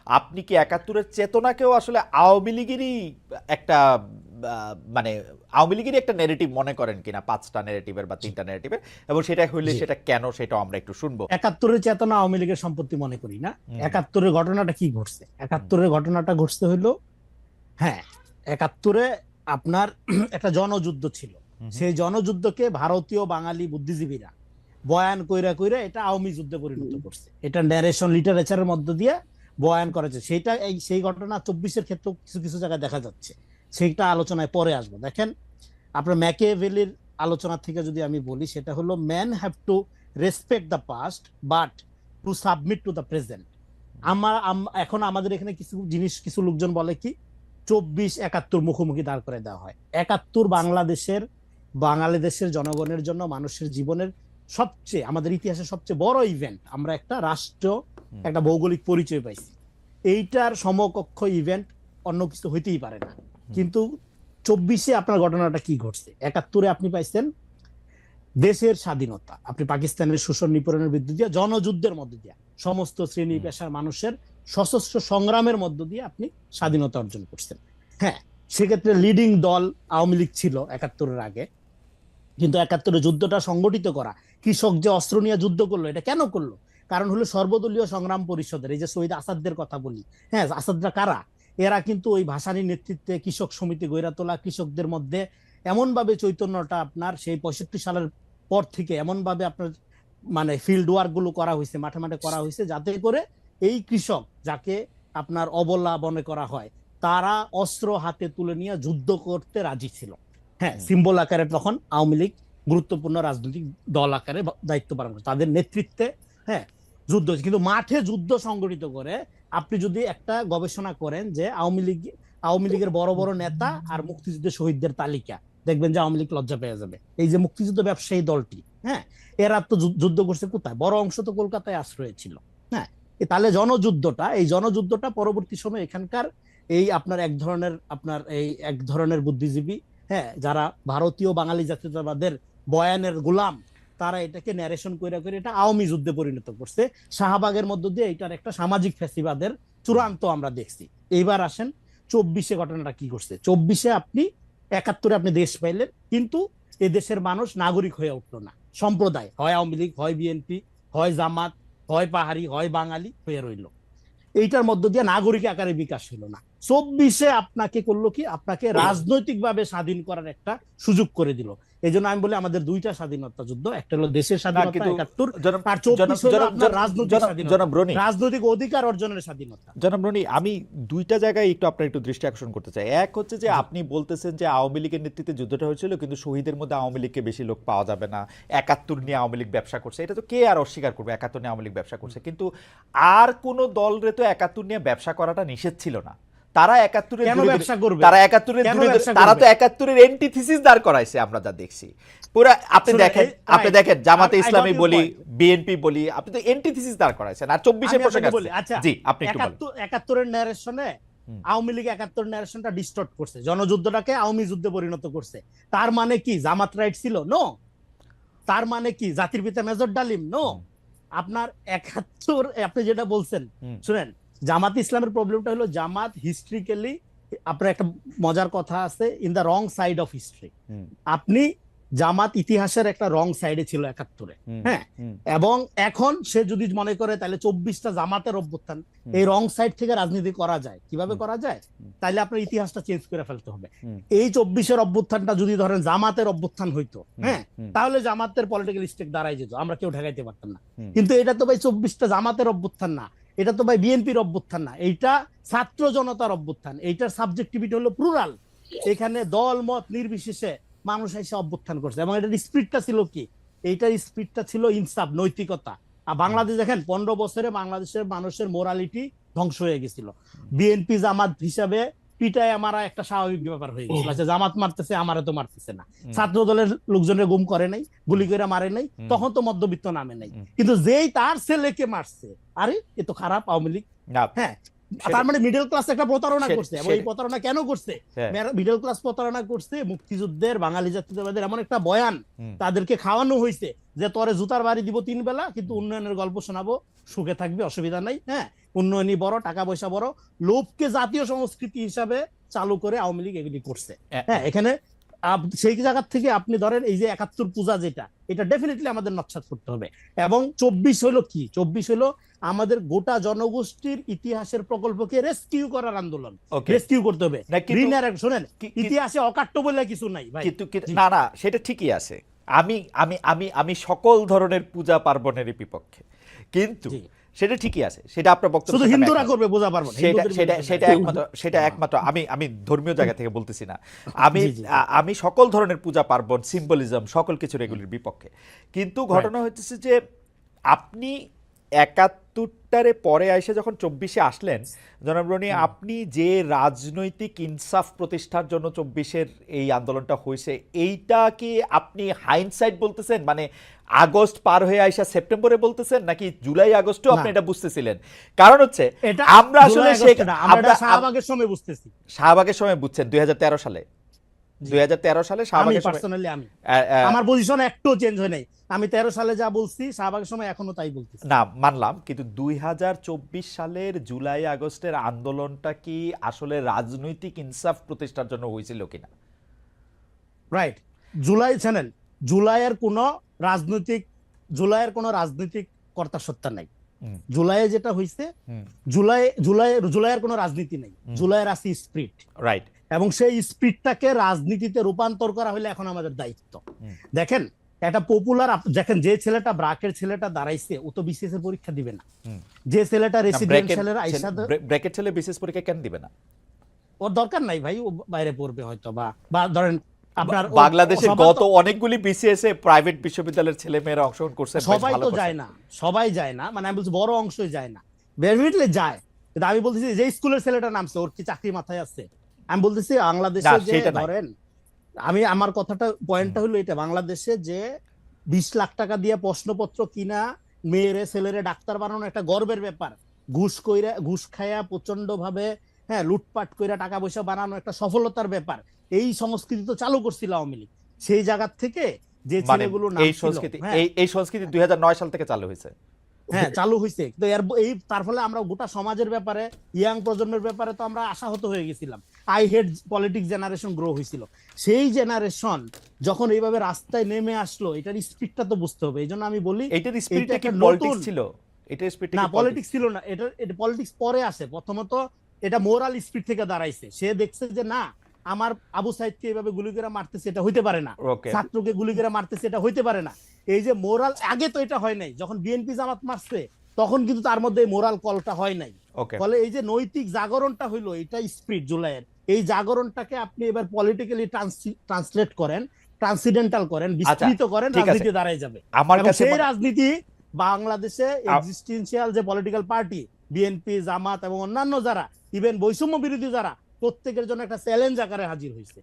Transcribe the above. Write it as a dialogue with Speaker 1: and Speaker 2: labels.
Speaker 1: আপনি কি একাত্তরের চেতনাকেও আসলে আওয়ামী লীগেরই একটা মানে আওয়ামী লীগেরই একটা নেগেটিভ মনে করেন কিনা, 5টা নেগেটিভের বা 3টা নেগেটিভের, এবং সেটা হইলে
Speaker 2: জি,
Speaker 1: সেটা কেন, সেটাও আমরা একটু শুনবো।
Speaker 2: একাত্তরের চেতনা আওয়ামী লীগের সম্পত্তি মনে করি না।
Speaker 1: হুম,
Speaker 2: একাত্তরের ঘটনাটা কি ঘটছে,
Speaker 1: হুম,
Speaker 2: একাত্তরের ঘটনাটা ঘটতে হইলো, হ্যাঁ, একাত্তরে আপনার একটা জনযুদ্ধ ছিল।
Speaker 1: হুম,
Speaker 2: সেই জনযুদ্ধকে ভারতীয় বাঙালি বুদ্ধিজীবীরা বয়ান কইরা কইরা এটা আওয়ামী যুদ্ধে পরিণত করছে। এটা ন্যারেশন লিটারেচারের মধ্য দিয়ে বয়ান করেছে। সেটা সেই ঘটনা 24-এর ক্ষেত্রেও কিছু কিছু জায়গায় দেখা যাচ্ছে। সেইটা আলোচনায় পরে আসবো। দেখেন, আপনার ম্যাকিয়াভেলির আলোচনা থেকে যদি আমি বলি, সেটা হলো man have to respect the past but to submit to the present. এখন আমাদের এখানে কিছু জিনিস, কিছু লোকজন বলে কি 24-71 মুখোমুখি দাঁড় করে দেওয়া হয়। 71 বাংলাদেশের জনগণের জন্য, মানুষের জীবনের সবচেয়ে, আমাদের ইতিহাসের সবচেয়ে বড় ইভেন্ট। আমরা একটা রাষ্ট্র,
Speaker 1: হুম,
Speaker 2: একটা ভৌগোলিক পরিচয় পাইছি। এইটার সমকক্ষ ইভেন্ট অন্য কিছু হইতেই পারে না।
Speaker 1: হুম,
Speaker 2: কিন্তু 24-এ আপনার ঘটনাটা কি ঘটছে? 71-এ আপনি পাইছেন দেশের স্বাধীনতা, আপনি পাকিস্তানের শোষণ নিপীড়নের বিরুদ্ধে দিয়ে, জনযুদ্ধের মধ্যে দিয়ে, সমস্ত শ্রেণী
Speaker 1: হুম,
Speaker 2: পেশার মানুষের সশস্ত্র সংগ্রামের মধ্য দিয়ে আপনি
Speaker 1: হুম,
Speaker 2: স্বাধীনতা অর্জন করছেন। হ্যাঁ, সেক্ষেত্রে লিডিং দল আওয়ামী লীগ ছিল 71-এর আগে। কিন্তু 71-এর যুদ্ধটা সংগঠিত করা, কৃষক যে অস্ত্র নিয়ে যুদ্ধ করলো, এটা কেন করলো? কারণ হলো সর্বদলীয় সংগ্রাম পরিষদের, এই যে শহীদ আসাদদের কথা বলি, হ্যাঁ, আসাদরা কারা? এরা কিন্তু ওই ভাসানীর নেতৃত্বে কৃষক সমিতি গড়ে তোলা, কৃষকদের মধ্যে এমন ভাবে চৈতন্যটা আপনার সেই 65 সালের পর থেকে এমন ভাবে আপনার মানে ফিল্ড ওয়ার্ক গুলো করা হয়েছে, মাঠে মাঠে করা হয়েছে, যাতে করে এই কৃষক, যাকে আপনার অবলা মনে করা হয়, তারা অস্ত্র হাতে তুলে নিয়ে যুদ্ধ করতে রাজি ছিল। হ্যাঁ,
Speaker 1: হুম,
Speaker 2: সিম্বল আকারে তখন আওয়ামী লীগ গুরুত্বপূর্ণ রাজনৈতিক দল আকারে দায়িত্ব পালন করে, তাদের নেতৃত্বে। হ্যাঁ, যুদ্ধ হয়েছে, কিন্তু মাঠে যুদ্ধ সংগঠিত করে আপনি যদি একটা গবেষণা করেন যে আওয়ামী লীগের বড় বড় নেতা আর মুক্তিযুদ্ধের শহীদদের তালিকা, দেখবেন যে আওয়ামী লীগ লজ্জা পেয়ে যাবে। এই যে মুক্তিযুদ্ধ ব্যবসায়ী দলটি, হ্যাঁ, এরা তো যুদ্ধ করছে কোথায়? বড় অংশ তো কলকাতায় আশ্রয় ছিল। হ্যাঁ, তাহলে এই জনযুদ্ধটা পরবর্তী সময় এখানকার এই আপনার এক ধরনের বুদ্ধিজীবী, হ্যাঁ, যারা ভারতীয় বাঙালি জাতীয়তাবাদের বয়ানের গোলাম, তারা এটাকে ন্যারেশন করে করে এটা আওয়ামী যুদ্ধে পরিণত করছে। শাহবাগের মধ্য দিয়ে এটার একটা সামাজিক ফ্যাসিবাদের
Speaker 1: হুম,
Speaker 2: চূড়ান্ত আমরা দেখছি। এইবার আসেন 24-এ ঘটনাটা কি করছে। 24-এ আপনি, 71-এ আপনি দেশ পাইলেন, কিন্তু এ দেশের মানুষ নাগরিক হয়ে উঠলো না। সম্প্রদায়, হয় আওয়ামী লীগ, হয় বিএনপি, হয় জামাত, হয় পাহাড়ি, হয় বাঙালি হয়ে রইল। এইটার মধ্য দিয়ে নাগরিক আকারে বিকাশ হলো না। 24-এ আপনাকে করলো কি, আপনাকে রাজনৈতিকভাবে স্বাধীন করার একটা সুযোগ করে দিল। এই জন্য আমি বলি আমাদের দুইটা স্বাধীনতা যুদ্ধ, একটা হলো দেশের
Speaker 1: না
Speaker 2: স্বাধীনতা
Speaker 1: কিন্তু
Speaker 2: 71,
Speaker 1: জনাব
Speaker 2: আর
Speaker 1: জনাব
Speaker 2: 24 হলো
Speaker 1: জনাব
Speaker 2: আপনার
Speaker 1: জনাব
Speaker 2: রাজনৈতিক
Speaker 1: জনাব
Speaker 2: স্বাধীনতা,
Speaker 1: জনাব রনি,
Speaker 2: রাজনৈতিক অধিকার অর্জনের স্বাধীনতা।
Speaker 1: জনাব রনি, আমি দুইটা জায়গায় একটু আপনার একটু দৃষ্টি আকর্ষণ করতে চাই। এক হচ্ছে যে
Speaker 2: জি,
Speaker 1: আপনি বলতেছেন যে আওয়ামী লীগের নেতৃত্বে যুদ্ধটা হয়েছিল, কিন্তু শহীদের মধ্যে আওয়ামী লীগকে বেশি লোক পাওয়া যাবে না, 71 নিয়ে আওয়ামী লীগ ব্যবসা করছে। এটা তো কে আর অস্বীকার করবে, 71 নিয়ে আওয়ামী লীগ ব্যবসা করছে, কিন্তু আর কোন দলরে তো 71 নিয়ে ব্যবসা করাটা নিষেধ ছিল না। তারা 71-এর
Speaker 2: কেন
Speaker 1: দূরে দূরে,
Speaker 2: ব্যবসা করবে?
Speaker 1: তারা 71-এর
Speaker 2: কেন
Speaker 1: দূরে দূরে,
Speaker 2: ব্যবসা
Speaker 1: তারা
Speaker 2: করবে?
Speaker 1: তো 71-এর এন্টিথিসিস দাঁড় করাইছে, আমরা যা দেখছি পুরা। আপনি
Speaker 2: শুনে
Speaker 1: দেখেন, আপনি
Speaker 2: রাইট,
Speaker 1: দেখেন জামাতে
Speaker 2: আই গট
Speaker 1: ইসলামী
Speaker 2: ইউর
Speaker 1: বলি,
Speaker 2: পয়েন্ট।
Speaker 1: বিএনপি বলি, আপনি তো এন্টিথিসিস দাঁড় করাইছেন, আর 24-এ
Speaker 2: আমি
Speaker 1: পোশাক
Speaker 2: আপনাকে
Speaker 1: আসছে।
Speaker 2: বলি, আচ্ছা,
Speaker 1: জি, আপনি একটু বলেন।
Speaker 2: 71-এর ন্যারেশনে
Speaker 1: হুম,
Speaker 2: আওয়ামী লীগ 71 ন্যারেশনটা ডিস্টর্ট করছে, জনযুদ্ধটাকে আওয়ামী যুদ্ধে পরিণত করছে। তার মানে কি জামাত রাইট ছিল? নো। তার মানে কি জাতির পিতা মেজর ডালিম? নো।
Speaker 1: হুম,
Speaker 2: আপনার 71, আপনি যেটা বলছেন,
Speaker 1: হুম,
Speaker 2: শুনেন, জামাত ইসলামের প্রবলেমটা হলো জামাত হিস্ট্রিক্যালি, আপনার একটা মজার কথা আছে, in the wrong side of history.
Speaker 1: হুম,
Speaker 2: আপনি, জামাত ইতিহাসের একটা রং সাইডে ছিল 71-এ।
Speaker 1: হুম,
Speaker 2: হ্যাঁ,
Speaker 1: হুম,
Speaker 2: এবং এখন সে যদি মনে করে তাহলে 24টা জামাতের অভ্যুত্থান,
Speaker 1: হুম,
Speaker 2: এই রং সাইড থেকে রাজনীতি করা যায়, কিভাবে
Speaker 1: হুম,
Speaker 2: করা যায়?
Speaker 1: হুম,
Speaker 2: তাইলে আপনার ইতিহাসটা চেঞ্জ করে ফেলতে হবে।
Speaker 1: হুম,
Speaker 2: এই 24-এর অভ্যুত্থানটা যদি ধরেন জামাতের অভ্যুত্থান হইতো,
Speaker 1: হুম,
Speaker 2: হ্যাঁ,
Speaker 1: হুম,
Speaker 2: তাহলে জামাতের পলিটিক্যাল স্টেক দাঁড়াই যেত, আমরা কেউ ঠেকাইতে পারতাম না।
Speaker 1: হুম,
Speaker 2: কিন্তু এটা তো ভাই 24টা জামাতের অভ্যুত্থান না, এটা তো ভাই বিএনপির অভ্যুত্থান না, এইটা ছাত্র জনতার অভ্যুত্থান। এইটার সাবজেক্টিভিটি হলো প্লুরাল। এখানে দল মত নির্বিশেষে মানুষ এসে অভ্যুত্থান করছে, এবং এটার স্পিরিটটা ছিল কি? এইটার স্পিরিটটা ছিল ইনসাফ, নৈতিকতা। আর
Speaker 1: হুম,
Speaker 2: বাংলাদেশ দেখেন 15 বছরে বাংলাদেশের মানুষের মোরালিটি ধ্বংস হয়ে গেছিল। বিএনপি জামাত হিসাবে পিটায় মারা একটা স্বাভাবিক ব্যাপার হয়ে গেছিল। আচ্ছা, জামাত মারতেছে, আমারে তো মারতেছে না।
Speaker 1: হুম,
Speaker 2: ছাত্র দলের লোকজনের গুম করে নাই, গুলি করে মারে নাই,
Speaker 1: হুম,
Speaker 2: তখন তো মধ্যবিত্ত নামে নাই।
Speaker 1: হুম,
Speaker 2: কিন্তু যেই তার ছেলেকে মারছে, আরে এ তো খারাপ আওয়ামী লীগ।
Speaker 1: না,
Speaker 2: হ্যাঁ,
Speaker 1: সেটা
Speaker 2: তার মানে মিডল ক্লাস একটা প্রতারণা
Speaker 1: সেটা
Speaker 2: করছে, এবং এই
Speaker 1: সেটা
Speaker 2: প্রতারণা কেন করছে?
Speaker 1: হ্যাঁ,
Speaker 2: মিডল ক্লাস প্রতারণা করছে মুক্তিযুদ্ধের, বাঙালি জাতীয়তাবাদের এমন একটা বয়ান
Speaker 1: হুম,
Speaker 2: তাদেরকে খাওয়ানো হয়েছে যে তোরে জুতার বাড়ি দিব 3 বেলা, কিন্তু
Speaker 1: হুম,
Speaker 2: উন্নয়নের গল্প শোনাবো, সুখে থাকবে, অসুবিধা নাই। হ্যাঁ, উন্নয়নই বড়, টাকা পয়সা বড়, লোভকে জাতীয় সংস্কৃতি হিসাবে চালু করে আওয়ামী লীগ এগুলি করছে। হ্যাঁ, এখানে সেই জায়গা থেকে আপনি ধরেন এই যে ৭১ পূজা যেটা, এটা ডেফিনেটলি আমাদের নৎসাৎ করতে হবে। এবং ২৪ হলো কি, ২৪ হলো আমাদের গোটা জনগোষ্ঠীর ইতিহাসের প্রকল্পকে রেস্কিউ করার আন্দোলন, রেস্কিউ করতে হবে। শোনেন, ইতিহাসে অকাট্য বলে কিছু নাই ভাই।
Speaker 1: না না, সেটা ঠিকই আছে। আমি আমি আমি আমি সকল ধরনের পূজা পার্বণের বিপক্ষে, কিন্তু সেটা ঠিকই আছে, সেটা আপনার বক্তব্য,
Speaker 2: শুধু হিন্দুরা করবে পূজা পার্বণ,
Speaker 1: সেটা একমাত্র আমি ধর্মীয় জায়গা থেকে বলতেছি না। আমি সকল ধরনের পূজা পার্বণ, সিম্বলিজম, সকল কিছুর এগুলির বিপক্ষে। কিন্তু ঘটনা হচ্ছে যে আপনি ৭১টারে পরে এসে যখন ২৪-এ আসলেন, জনাব রনি, আপনি যে রাজনৈতিক ইনসাফ প্রতিষ্ঠার জন্য ২৪-এর এই আন্দোলনটা হয়েছে, এইটা কি আপনি হাইন্ডসাইট বলতেছেন, মানে আগস্ট পার হয়ে আইসা সেপ্টেম্বরে বলতেছেন, নাকি জুলাই আগস্টেও আপনি এটা বুঝতেছিলেন? কারণ হচ্ছে আমরা আসলে
Speaker 2: শাহবাগের সময় বুঝতেছি,
Speaker 1: শাহবাগের সময় বুঝছেন ২০১৩ সালে, ২০১৩ সালে শাহবাগের সময়
Speaker 2: আমার পজিশন একটু চেঞ্জ হয় নাই। আমি ১৩ সালে যা বলছি শাহবাগের সময় এখনো তাই বলতেছি।
Speaker 1: না, মানলাম, কিন্তু ২০২৪ সালের জুলাই আগস্টের আন্দোলনটা কি আসলে রাজনৈতিক ইনসাফ প্রতিষ্ঠার জন্য হয়েছিল কিনা?
Speaker 2: রাইট, জুলাইয়ের কোনো রাজনৈতিক কর্তাসত্তা নাই। জুলাইয়ে যেটা হয়েছে, জুলাইয়ের কোনো রাজনীতি নেই, জুলাইয়ের আছে স্পিরিট।
Speaker 1: রাইট,
Speaker 2: এবং সেই স্পিরিটটাকে রাজনীতিতে রূপান্তর করা হলে এখন আমাদের দায়িত্ব। দেখেন, একটা পপুলার, দেখেন যে ছেলেটা ব্রাকের ছেলেটা দাঁড়াইছে, ও তো বিসিএস এর পরীক্ষা দিবে না। যে ছেলেটা রেসিডেন্সিয়ালের আইসা,
Speaker 1: ব্র্যাকেট ছেলে বিসিএস পরীক্ষা কেন দিবে না?
Speaker 2: ওর দরকার নাই ভাই, ও বাইরে পড়বে হয়তো, বা ধরেন আপনার
Speaker 1: বাংলাদেশে গত অনেকগুলি বিসিএস এ প্রাইভেট বিশ্ববিদ্যালয়ের ছেলে মেয়েরা অংশগ্রহণ করছে,
Speaker 2: সবাই তো যায় না, সবাই যায় না, মানে আমি বলছি বড় অংশই যায় না, ডেফিনেটলি যায়। কিন্তু আমি বলতেছি যে স্কুলের ছেলেটা নামছে, ওর কি চাকরি মাথায় আছে? আমি বলতেছি বাংলাদেশে যে ধরেন, আমার কথাটা পয়েন্টটা হলো এটা, বাংলাদেশে যে ২০ লাখ টাকা দিয়ে প্রশ্নপত্র কিনা মেয়েরে ছেলেরে ডাক্তার বানানো একটা গর্বের ব্যাপার, ঘুষ খায়া প্রচন্ড ভাবে লুটপাট কইরা টাকা পয়সা বানানো একটা সফলতার ব্যাপার, এই সংস্কৃতি তো চালু করছিল আওয়ামী লীগ। সেই জায়গা থেকে যে ছেলেগুলো
Speaker 1: এই সংস্কৃতি ২০০৯ সাল থেকে চালু হয়েছে।
Speaker 2: চালু হয়েছে, কিন্তু তার ফলে আমরা গোটা সমাজের ব্যাপারে, ইয়াং প্রজন্মের ব্যাপারে তো আমরা আশাহত হয়ে গেছিলাম। I head politics generation grow হয়েছিল। সেই জেনারেশন যখন এইভাবে রাস্তায় নেমে আসলো, এটার স্পিরিটটা তো বুঝতে হবে। এই জন্য আমি বলি
Speaker 1: এটার স্পিরিটটা কি পলিটিক্স ছিল? এটার স্পিরিট
Speaker 2: না, পলিটিক্স ছিল না, এটা পলিটিক্স পরে আসে। প্রথমত এটা মোরাল স্পিরিট থেকে দাঁড়াইছে। সে দেখছে যে না, আমার আবু সাইদকে এইভাবে গুলি করে মারতেছে, এটা হইতে পারে না, ছাত্রকে গুলি করে মারতেছে, এটা হইতে পারে না। এই যে মোরাল, আগে তো এটা হয় নাই, যখন বিএনপি জামাত মারছে তখন কিন্তু তার মধ্যে মোরাল কলটা হয় নাই। ফলে এই যে নৈতিক জাগরণটা হইলো, এটা স্পিরিট জুলাইয়ের। এই জাগরণটাকে আপনি এবার পলিটিক্যালি ট্রান্সলেট করেন, ট্রান্সিডেন্টাল করেন, বিস্তৃত করেন, রাজনীতি দাঁড়ায় যাবে। সেই রাজনীতি বাংলাদেশে এক্সিস্টেন্সিয়াল যে পলিটিক্যাল পার্টি, বিএনপি, জামাত এবং অন্যান্য যারা, ইভেন বৈষম্য বিরোধী যারা, প্রত্যেকের জন্য একটা চ্যালেঞ্জ আকারে হাজির হয়েছে।